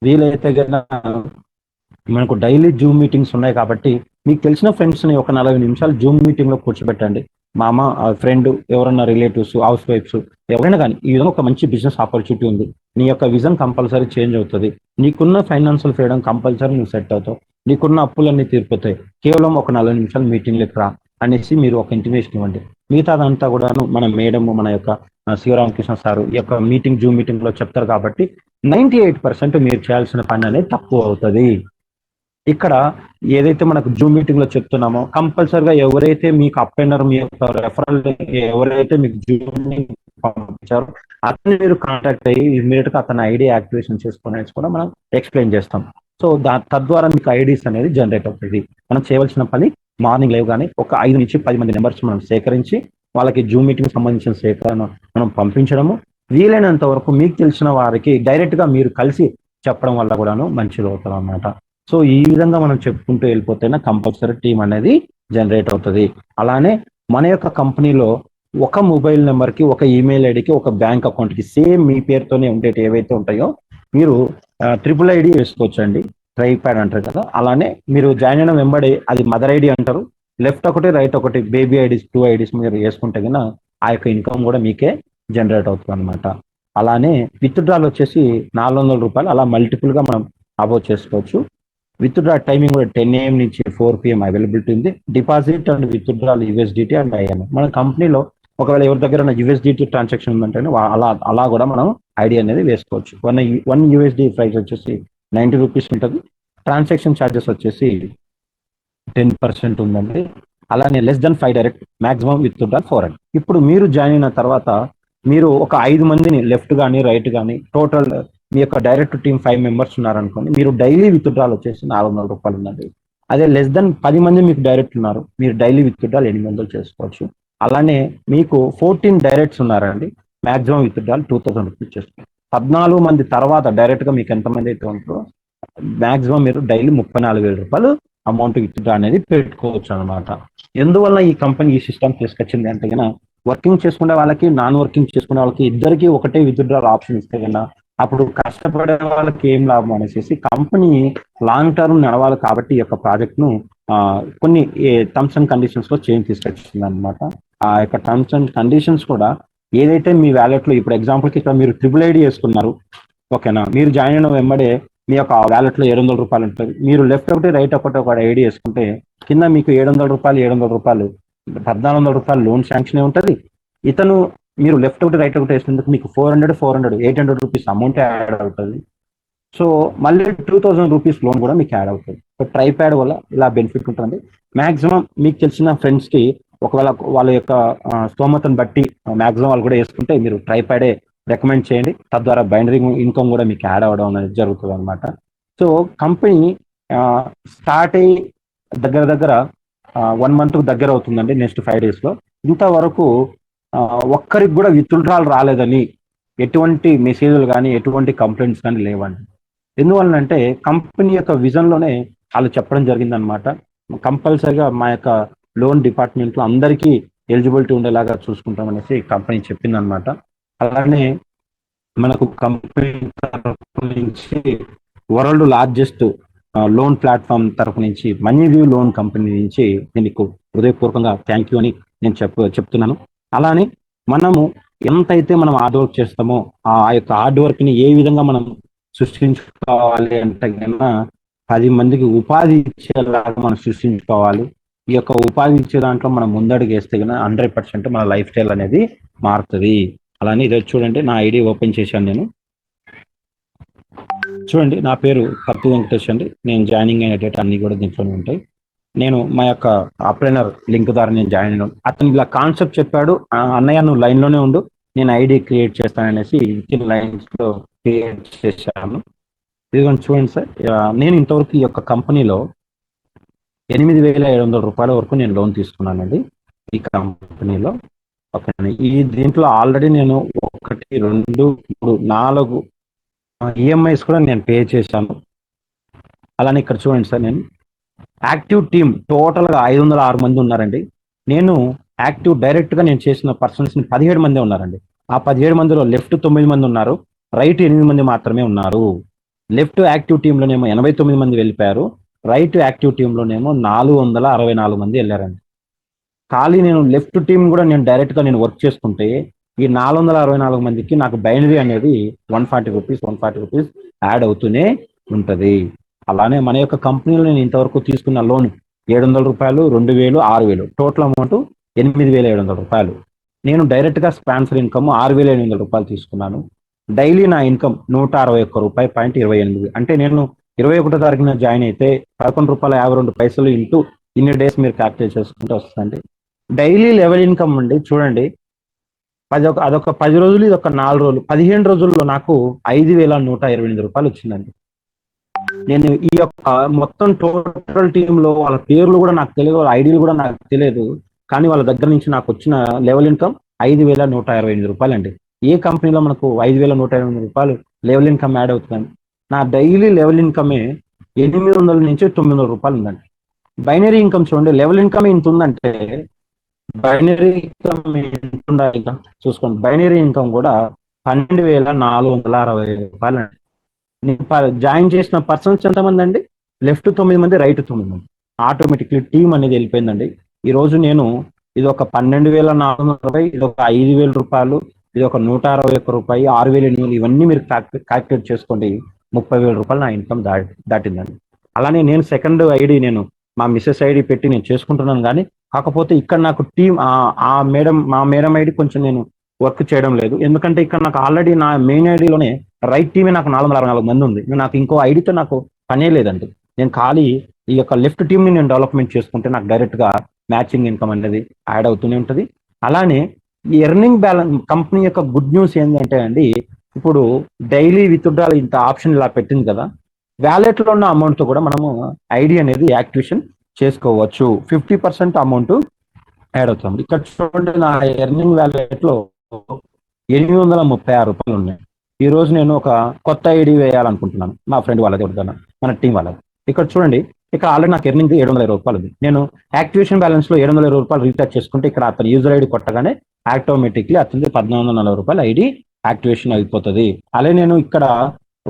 వీలైతే కన్నా మనకు డైలీ జూమ్ మీటింగ్స్ ఉన్నాయి కాబట్టి మీకు తెలిసిన ఫ్రెండ్స్ని ఒక 40 నిమిషాలు జూమ్ మీటింగ్ లో కూర్చోబెట్టండి. మామ, ఫ్రెండ్, ఎవరన్నా రిలేటివ్స్, హౌస్ వైఫ్స్, ఎవరైనా కానీ ఈ విధంగా ఒక మంచి బిజినెస్ ఆపర్చునిటీ ఉంది, నీ యొక్క విజన్ కంపల్సరీ చేంజ్ అవుతుంది, నీకున్న ఫైనాన్షియల్ ఫ్రీడమ్ కంపల్సరీ నువ్వు సెట్ అవుతావు, నీకున్న అప్పులన్నీ తీరిపోతాయి, కేవలం ఒక 40 నిమిషాలు మీటింగ్లకు రా అనేసి మీరు ఒక ఇంటిమేషన్ ఇవ్వండి. మిగతాదంతా కూడాను మన మేడము, మన యొక్క శివరామకృష్ణ సారు ఈ యొక్క జూమ్ మీటింగ్ లో చెప్తారు కాబట్టి 98% మీరు చేయాల్సిన పని అనేది తక్కువ అవుతుంది. ఇక్కడ ఏదైతే మనకు జూమ్ మీటింగ్ లో చెప్తున్నామో కంపల్సరిగా ఎవరైతే మీకు అప్పెండర్, మీ యొక్క రెఫరల్, ఎవరైతే మీకు జూమ్ పంపించారో అతన్ని మీరు కాంటాక్ట్ అయ్యి ఇమీడియట్ గా అతని ఐడి యాక్టివేషన్ చేసుకునేసి కూడా మనం ఎక్స్ప్లెయిన్ చేస్తాం. సో తద్వారా మీకు ఐడీస్ అనేది జనరేట్ అవుతుంది. మనం చేయవలసిన పని మార్నింగ్ లేవు కానీ ఒక 5 నుంచి 10 మంది నెంబర్స్ మనం సేకరించి వాళ్ళకి జూమ్ మీటింగ్ సంబంధించిన సేకరణ మనం పంపించడము, వీలైనంత వరకు మీకు తెలిసిన వారికి డైరెక్ట్ గా మీరు కలిసి చెప్పడం వల్ల కూడాను మంచిది అవుతుంది అన్నమాట. సో ఈ విధంగా మనం చెప్పుకుంటూ వెళ్ళిపోతేనే కంపల్సరీ టీం అనేది జనరేట్ అవుతుంది. అలానే మన యొక్క కంపెనీలో ఒక మొబైల్ నెంబర్కి, ఒక ఈమెయిల్ ఐడికి, ఒక బ్యాంక్ అకౌంట్కి సేమ్ మీ పేరుతోనే ఉండేవి ఏవైతే ఉంటాయో మీరు ట్రిపుల్ ఐడి వేసుకోవచ్చండి. ట్రైప్యాడ్ అంటారు కదా, అలానే మీరు జాయిన్ అయిన వెంబడి అది మదర్ ఐడి అంటారు, లెఫ్ట్ ఒకటి రైట్ ఒకటి బేబీ ఐడీస్ 2 ఐడీస్ మీరు వేసుకుంటే కన్నా ఆ యొక్క ఇన్కమ్ కూడా మీకే జనరేట్ అవుతుంది అనమాట. అలానే విత్డ్రాల్ వచ్చేసి 400 రూపాయలు అలా మల్టిపుల్ గా మనం అబౌవ్ చేసుకోవచ్చు. విత్డ్రా టైమింగ్ కూడా 10 AM నుంచి 4 PM అవైలబిలిటీ ఉంది. Deposit and withdrawal USDT and INR. మన కంపెనీలో ఒకవేళ ఎవరి దగ్గర USDT ట్రాన్సాక్షన్ ఉందంటే అలా కూడా మనం ఐడి అనేది వేసుకోవచ్చు. 1 USD ప్రైస్ వచ్చేసి 90 రూపీస్ ఉంటుంది. ట్రాన్సాక్షన్ ఛార్జెస్ వచ్చేసి 10% ఉందండి. అలానే less than 5 direct, maximum withdrawal 400. ఇప్పుడు మీరు జాయిన్ అయిన తర్వాత మీరు ఒక 5 మందిని లెఫ్ట్ కానీ రైట్ కానీ టోటల్ మీ యొక్క డైరెక్ట్ టీమ్ 5 మెంబర్స్ ఉన్నారనుకోండి, మీరు డైలీ విత్డ్రాల్ వచ్చేసి 400 రూపాయలు ఉందండి. అదే లెస్ దెన్ 10 మంది మీకు డైరెక్ట్ ఉన్నారు, మీరు డైలీ విత్డ్రాల్ 800 చేసుకోవచ్చు. అలానే మీకు 14 డైరెక్ట్స్ ఉన్నారండి, మాక్సిమం విత్డ్రాల్ 2000 రూపీస్ చేసుకోవచ్చు. 14 మంది తర్వాత డైరెక్ట్ గా మీకు ఎంతమంది అయితే ఉంటారో మాక్సిమం మీరు డైలీ 34,000 రూపాయలు అమౌంట్ విత్డ్రా అనేది పెట్టుకోవచ్చు అనమాట. ఎందువల్ల ఈ కంపెనీ ఈ సిస్టమ్ తీసుకొచ్చింది అంటే కన్నా వర్కింగ్ చేసుకునే వాళ్ళకి, నాన్ వర్కింగ్ చేసుకునే వాళ్ళకి ఇద్దరికి ఒకటే విత్డ్రాల్ ఆప్షన్ ఇస్తే కన్నా అప్పుడు కష్టపడే వాళ్ళకి ఏం లాభం అనేసి కంపెనీ లాంగ్ టర్మ్ నడవాలి కాబట్టి ఈ యొక్క ప్రాజెక్ట్ ను కొన్ని టర్మ్స్ అండ్ కండిషన్స్ లో చేంజ్ తీసుకొచ్చింది అనమాట. ఆ యొక్క టర్మ్స్ అండ్ కండిషన్స్ కూడా ఏదైతే మీ వ్యాలెట్ లో, ఇప్పుడు ఎగ్జాంపుల్ కి ఇక్కడ మీరు ట్రిపుల్ ఐడి వేసుకున్నారు, ఓకేనా, మీరు జాయిన్ అయిన వెంబడే మీ యొక్క వ్యాలెట్ లో 700 రూపాయలు ఉంటుంది. మీరు లెఫ్ట్ ఒకటి రైట్ ఒకటి ఒక ఐడి వేసుకుంటే కింద మీకు 700 రూపాయలు 1,400 రూపాయలు లోన్ శాంక్షన్ ఉంటుంది. ఇతను మీరు లెఫ్ట్ ఒకటి రైట్ ఒకటి వేసినందుకు మీకు 400 800 రూపీస్ అమౌంట్ యాడ్ అవుతుంది. సో మళ్ళీ 2000 రూపీస్ లోన్ కూడా మీకు యాడ్ అవుతుంది. సో ట్రైప్యాడ్ వల్ల ఇలా బెనిఫిట్ ఉంటుంది. మాక్సిమం మీకు తెలిసిన ఫ్రెండ్స్ కి ఒకవేళ వాళ్ళ యొక్క స్తోమతను బట్టి మాక్సిమం వాళ్ళు కూడా వేసుకుంటే మీరు ట్రైప్యాడే రికమెండ్ చేయండి. తద్వారా బైండరింగ్ ఇన్కమ్ కూడా మీకు యాడ్ అవ్వడం అనేది జరుగుతుంది అనమాట. సో కంపెనీ స్టార్ట్ అయ్యి దగ్గర 1 month దగ్గర అవుతుందండి. నెక్స్ట్ 5 days లో ఇంతవరకు ఒక్కరికి కూడా విత్డ్రాల్ రాలేదని ఎటువంటి మెసేజ్లు కానీ ఎటువంటి కంప్లైంట్స్ కానీ లేవండి. ఎందువలనంటే కంపెనీ యొక్క విజన్ లోనే వాళ్ళు చెప్పడం జరిగిందనమాట. కంపల్సరిగా మా యొక్క లోన్ డిపార్ట్మెంట్ లో అందరికీ ఎలిజిబిలిటీ ఉండేలాగా చూసుకుంటాం అనేసి కంపెనీ చెప్పింది అనమాట. అలానే మనకు కంపెనీ తరఫు నుంచి వరల్డ్ లార్జెస్ట్ లోన్ ప్లాట్ఫామ్ తరపు నుంచి, మనీ వ్యూ లోన్ కంపెనీ నుంచి నేను మీకు హృదయపూర్వకంగా థ్యాంక్ యూ అని నేను చెప్తున్నాను. అలానే మనము ఎంతైతే మనం హార్డ్ వర్క్ చేస్తామో ఆ యొక్క హార్డ్ వర్క్ ని ఏ విధంగా మనం సృష్టించుకోవాలి అంటే కన్నా 10 మందికి ఉపాధి ఇచ్చేలాగా మనం సృష్టించుకోవాలి. ఈ యొక్క ఉపాధి ఇచ్చే దాంట్లో మనం ముందడుగు వేస్తే కన్నా 100% మన లైఫ్ స్టైల్ అనేది మారుతుంది. అలానే ఇదే చూడండి, నా ఐడి ఓపెన్ చేశాను నేను. చూడండి, నా పేరు కత్తి వెంకటేష్ అండి. నేను జాయినింగ్ అయిన డేటా అన్ని కూడా దీంట్లోనే ఉంటాయి. నేను మా యొక్క అప్లైనర్ లింక్ ద్వారా నేను జాయిన్ అయినాను. అతను ఇలా కాన్సెప్ట్ చెప్పాడు, అన్నయ్య నువ్వు లైన్ లోనే ఉండు, నేను ఐడి క్రియేట్ చేస్తాననేసి లైన్స్ లో క్రియేట్ చేశాను. ఇదిగోండి చూడండి సార్, నేను ఇంతవరకు ఈ యొక్క కంపెనీలో 8,700 రూపాయల వరకు నేను లోన్ తీసుకున్నానండి ఈ కంపెనీలో. ఓకే, ఈ దీంట్లో ఆల్రెడీ నేను 1, 2, 3, 4 ఈఎంఐస్ కూడా నేను పే చేశాను. అలానే ఇక్కడ చూడండి సార్, నేను యాక్టివ్ టీమ్ టోటల్గా 506 మంది ఉన్నారండి. నేను యాక్టివ్ డైరెక్ట్గా నేను చేసిన పర్సన్స్ని 17 మంది ఉన్నారండి. ఆ 17 మందిలో లెఫ్ట్ 9 మంది ఉన్నారు, రైట్ 8 మంది మాత్రమే ఉన్నారు. లెఫ్ట్ యాక్టివ్ టీంలోనేమో 89 మంది వెళ్ళిపోయారు, రైట్ యాక్టివ్ టీంలోనేమో 464 మంది వెళ్ళారండి. ఖాళీ నేను లెఫ్ట్ టీం కూడా నేను డైరెక్ట్గా నేను వర్క్ చేసుకుంటే ఈ 464 మందికి నాకు బైనరీ అనేది 140 రూపీస్ యాడ్ అవుతూనే ఉంటుంది. అలానే మన యొక్క కంపెనీలో నేను ఇంతవరకు తీసుకున్న లోన్ 700 రూపాయలు, 2,000, 6,000, టోటల్ అమౌంట్ 8,700 రూపాయలు. నేను డైరెక్ట్గా స్పాన్సర్ ఇన్కమ్ 6,800 రూపాయలు తీసుకున్నాను. డైలీ నా ఇన్కమ్ 161 రూపాయి పాయింట్ 28. అంటే నేను 21వ తారీఖున జాయిన్ అయితే 11 రూపాయల 52 పైసలు ఇంటూ ఇన్ని డేస్ మీరు క్యాల్కులేట్ చేసుకుంటే వస్తుందండి. డైలీ లెవెల్ ఇన్కమ్ అండి చూడండి, అదొక 10 రోజులు, ఇది ఒక 4 రోజులు, 15 రోజుల్లో నాకు 5,128 రూపాయలు వచ్చిందండి. నేను ఈ యొక్క మొత్తం టోటల్ టీంలో వాళ్ళ పేర్లు కూడా నాకు తెలియదు, వాళ్ళ ఐడీలు కూడా నాకు తెలియదు, కానీ వాళ్ళ దగ్గర నుంచి నాకు వచ్చిన లెవెల్ ఇన్కమ్ 5,128 రూపాయలు అండి. ఏ కంపెనీలో మనకు 5,128 రూపాయలు లెవెల్ ఇన్కమ్ యాడ్ అవుతుందండి? నా డైలీ లెవెల్ ఇన్కమే 800 నుంచి 900 రూపాయలు ఉందండి. బైనరీ ఇన్కమ్ చూడండి, లెవెల్ ఇన్కమ్ ఇంత ఉందంటే బైనరీ ఇన్కమ్ ఎంత ఉండాలి చూసుకోండి. బైనరీ ఇన్కమ్ కూడా 12,460 రూపాయలు అండి. జాయిన్ చేసిన పర్సన్స్ ఎంతమంది అండి? లెఫ్ట్ 9 మంది, రైట్ 9 మంది. ఆటోమేటిక్లీ టీం అనేది వెళ్ళిపోయిందండి. ఈ రోజు నేను ఇది ఒక 12,420, ఇది ఒక 5,000 రూపాయలు, ఇది ఒక 161 రూపాయి, 6,800, ఇవన్నీ మీరు క్యాల్కులేట్ చేసుకోండి. 30,000 రూపాయలు నా ఇన్కమ్ దాటిందండి. అలానే నేను సెకండ్ ఐడి నేను మా మిస్సెస్ ఐడి పెట్టి నేను చేసుకుంటున్నాను, కానీ కాకపోతే ఇక్కడ నాకు టీం మా మేడం ఐడి కొంచెం నేను వర్క్ చేయడం లేదు. ఎందుకంటే ఇక్కడ నాకు ఆల్రెడీ నా మెయిన్ ఐడిలోనే రైట్ టీమే నాకు 464 మంది ఉంది. నాకు ఇంకో ఐడితో నాకు పనే లేదండి. నేను ఖాళీ ఈ యొక్క లెఫ్ట్ టీంని నేను డెవలప్మెంట్ చేసుకుంటే నాకు డైరెక్ట్గా మ్యాచింగ్ ఇన్కమ్ అనేది యాడ్ అవుతూనే ఉంటుంది. అలానే ఈ ఎర్నింగ్ బ్యాలెన్స్ కంపెనీ యొక్క గుడ్ న్యూస్ ఏంటంటే అండి, ఇప్పుడు డైలీ విత్డ్రాల్ ఇంత ఆప్షన్ ఇలా పెట్టింది కదా, వ్యాలెట్లో ఉన్న అమౌంట్తో కూడా మనము ఐడి అనేది యాక్టివేషన్ చేసుకోవచ్చు. 50% అమౌంట్ యాడ్ అవుతాం. ఇక్కడ చూడండి, నా ఎర్నింగ్ వ్యాలెట్లో 836 రూపాయలు ఉన్నాయి. ఈ రోజు నేను ఒక కొత్త ఐడి వేయాలనుకుంటున్నాను, మా ఫ్రెండ్ వాళ్ళది ఒకటి, మన టీం వాళ్ళది. ఇక్కడ చూడండి, ఇక్కడ ఆల్రెడీ నాకు ఎర్నింగ్ 720 రూపాయలు ఉంది. నేను యాక్టివేషన్ బ్యాలెన్స్ లో 720 రూపాయలు రీఛార్జ్ చేసుకుంటే ఇక్కడ అతను యూజర్ ఐడి కొట్టగానే ఆటోమేటిక్లీ అతనికి 1,440 రూపాయలు ఐడి యాక్టివేషన్ అయిపోతుంది. అలాగే నేను ఇక్కడ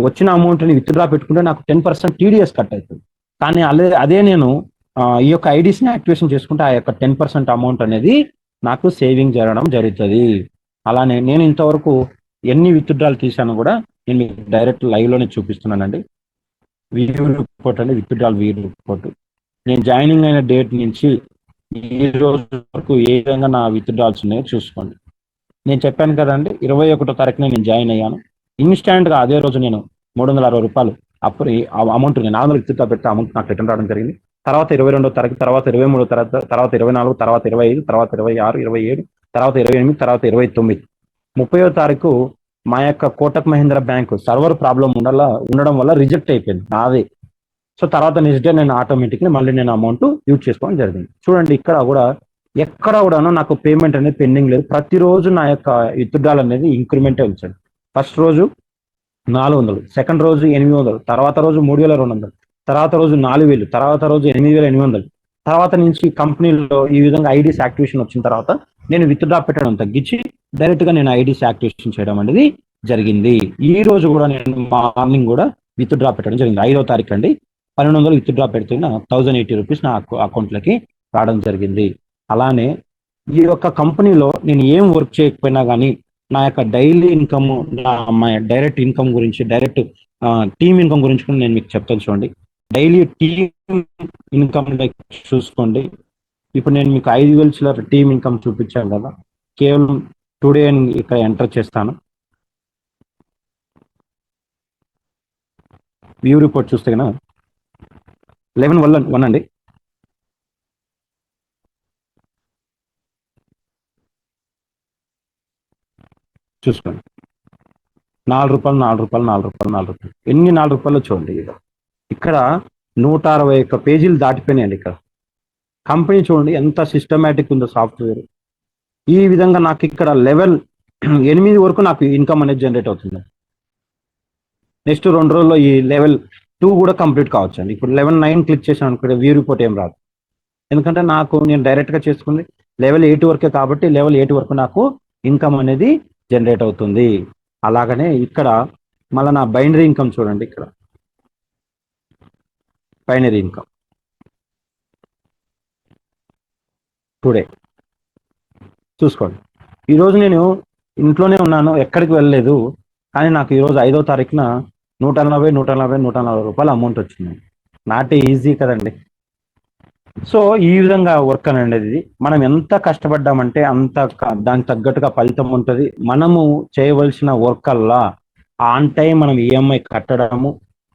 వచ్చిన అమౌంట్ ని విత్డ్రా పెట్టుకుంటే నాకు 10% టీడీఎస్ కట్ అవుతుంది. కానీ అదే నేను ఈ యొక్క ఐడీస్ని యాక్టివేషన్ చేసుకుంటే ఆ యొక్క 10% అమౌంట్ అనేది నాకు సేవింగ్ జరగడం జరుగుతుంది. అలానే నేను ఇంతవరకు ఎన్ని విత్డ్రాలు తీసాను కూడా నేను మీకు డైరెక్ట్ లైవ్ లోనే చూపిస్తున్నానండి. వ్యూ రిపోర్ట్ అండి, విత్డ్రాల్ వ్యూ రిపోర్ట్. నేను జాయినింగ్ అయిన డేట్ నుంచి ఈ రోజు వరకు ఏ విధంగా నా విత్డ్రాల్స్ ఉన్నాయో చూసుకోండి. నేను చెప్పాను కదండి, 21వ తారీఖున నేను జాయిన్ అయ్యాను. ఇన్స్టాంట్ గా అదే రోజు నేను 360 రూపాయలు అప్పుడు అమౌంట్ నేను నార్మల్ విత్డ్రా పెట్టి అమౌంట్ నాకు రిటర్న్ రావడం జరిగింది. తర్వాత 22వ తారీఖు, తర్వాత 23వ తారీఖు, తర్వాత 24, తర్వాత 25, తర్వాత 26, 27, తర్వాత 28, తర్వాత 29, 30వ తారీఖు మా యొక్క Kotak Mahindra bank server problem ఉండడం వల్ల రిజెక్ట్ అయిపోయింది నాది. సో తర్వాత నెక్స్ట్ డే నేను ఆటోమేటిక్లీ మళ్ళీ నేను అమౌంట్ యూజ్ చేసుకోవడం జరిగింది. చూడండి, ఇక్కడ కూడా ఎక్కడ కూడాను నాకు పేమెంట్ అనేది పెండింగ్ లేదు. ప్రతిరోజు నా యొక్క విత్డ్రాల్ అనేది ఇంక్రిమెంటే ఉంచాడు. ఫస్ట్ రోజు 400, సెకండ్ రోజు 800, తర్వాత రోజు 3,200, తర్వాత రోజు 4,000, తర్వాత రోజు 8,800. తర్వాత నుంచి కంపెనీలో ఈ విధంగా ఐడీస్ యాక్టివేషన్ వచ్చిన తర్వాత నేను విత్డ్రా పెట్టడం తగ్గించి డైరెక్ట్ గా నేను ఐడీస్ యాక్టివేషన్ చేయడం అనేది జరిగింది. ఈ రోజు కూడా నేను మార్నింగ్ కూడా విత్డ్రా పెట్టడం జరిగింది. 5వ తారీఖు అండి. 1200 విత్డ్రా పెడితే ₹1080 నా అకౌంట్లోకి రావడం జరిగింది. అలానే ఈ యొక్క కంపెనీలో నేను ఏం వర్క్ చేయకపోయినా కానీ నా యొక్క డైలీ ఇన్కమ్, నా డైరెక్ట్ ఇన్కమ్ గురించి, డైరెక్ట్ టీమ్ ఇన్కమ్ గురించి కూడా నేను మీకు చెప్తాను చూడండి. డైలీ టీమ్ ఇన్కమ్ చూసుకోండి. ఇప్పుడు నేను మీకు 5,000 చిల్లర టీమ్ ఇన్కమ్ చూపించాను కదా, కేవలం టుడే అని ఇక్కడ ఎంటర్ చేస్తాను. వ్యూ రిపోర్ట్ చూస్తే కనుక 11 అండి. చూసుకోండి, ₹4 ₹4 ఎన్ని ₹4 చూడండి. ఇక్కడ 161 పేజీలు దాటిపోయినాయండి. ఇక్కడ కంపెనీ చూడండి ఎంత సిస్టమేటిక్ ఉందో సాఫ్ట్వేర్. ఈ విధంగా నాకు ఇక్కడ లెవెల్ 8 వరకు నాకు ఇన్కమ్ అనేది జనరేట్ అవుతుంది. నెక్స్ట్ 2 రోజుల్లో ఈ లెవెల్ 2 కూడా కంప్లీట్ కావచ్చు అండి. ఇప్పుడు 11/9 క్లిక్ చేసాను అనుకుంటే వ్యూ రిపోర్ట్ ఏం రాదు, ఎందుకంటే నేను డైరెక్ట్గా చేసుకుంది లెవెల్ 8 వరకే కాబట్టి లెవెల్ 8 వరకు నాకు ఇన్కమ్ అనేది జనరేట్ అవుతుంది. అలాగనే ఇక్కడ మళ్ళీ నా బైనరీ ఇన్కమ్ చూడండి. ఇక్కడ బైనరీ ఇన్కమ్ టుడే చూసుకోండి. ఈరోజు నేను ఇంట్లోనే ఉన్నాను, ఎక్కడికి వెళ్ళలేదు, కానీ నాకు ఈరోజు 5వ తారీఖున ₹140 అమౌంట్ వచ్చింది. నాట్ ఈజీ కదండి. సో ఈ విధంగా వర్క్ అనేది మనం ఎంత కష్టపడ్డామంటే అంత దానికి తగ్గట్టుగా ఫలితం ఉంటుంది. మనము చేయవలసిన వర్క్ అల్లా ఆన్ టైం మనం ఈఎంఐ కట్టడము,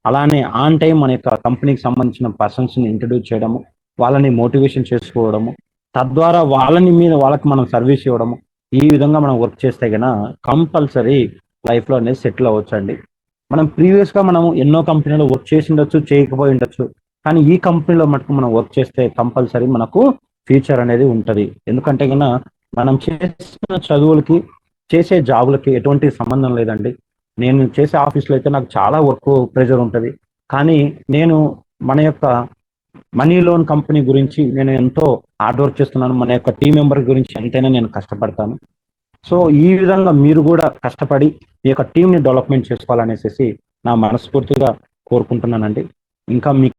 అలానే ఆన్ టైం మన యొక్క కంపెనీకి సంబంధించిన పర్సన్స్ని ఇంట్రడ్యూస్ చేయడము, వాళ్ళని మోటివేషన్ చేసుకోవడము, తద్వారా వాళ్ళకి మనం సర్వీస్ ఇవ్వడము. ఈ విధంగా మనం వర్క్ చేస్తే కనుక కంపల్సరీ లైఫ్లో అనేది సెటిల్ అవ్వచ్చండి. మనం ప్రీవియస్గా మనం ఎన్నో కంపెనీలో వర్క్ చేసి ఉండొచ్చు, చేయకపోయి ఉండొచ్చు, కానీ ఈ కంపెనీలో మటుకు మనం వర్క్ చేస్తే కంపల్సరీ మనకు ఫ్యూచర్ అనేది ఉంటుంది. ఎందుకంటే కన్నా మనం చేసిన చదువులకి, చేసే జాబులకి ఎటువంటి సంబంధం లేదండి. నేను చేసే ఆఫీస్లో అయితే నాకు చాలా వర్క్ ప్రెషర్ ఉంటుంది, కానీ నేను మన యొక్క మనీ లోన్ కంపెనీ గురించి నేను ఎంతో హార్డ్ వర్క్ చేస్తున్నాను. మన యొక్క టీం మెంబర్ గురించి ఎంతైనా నేను కష్టపడతాను. సో ఈ విధంగా మీరు కూడా కష్టపడి మీ యొక్క టీంని డెవలప్మెంట్ చేసుకోవాలనేసి నా మనస్ఫూర్తిగా కోరుకుంటున్నానండి. ఇంకా మీకు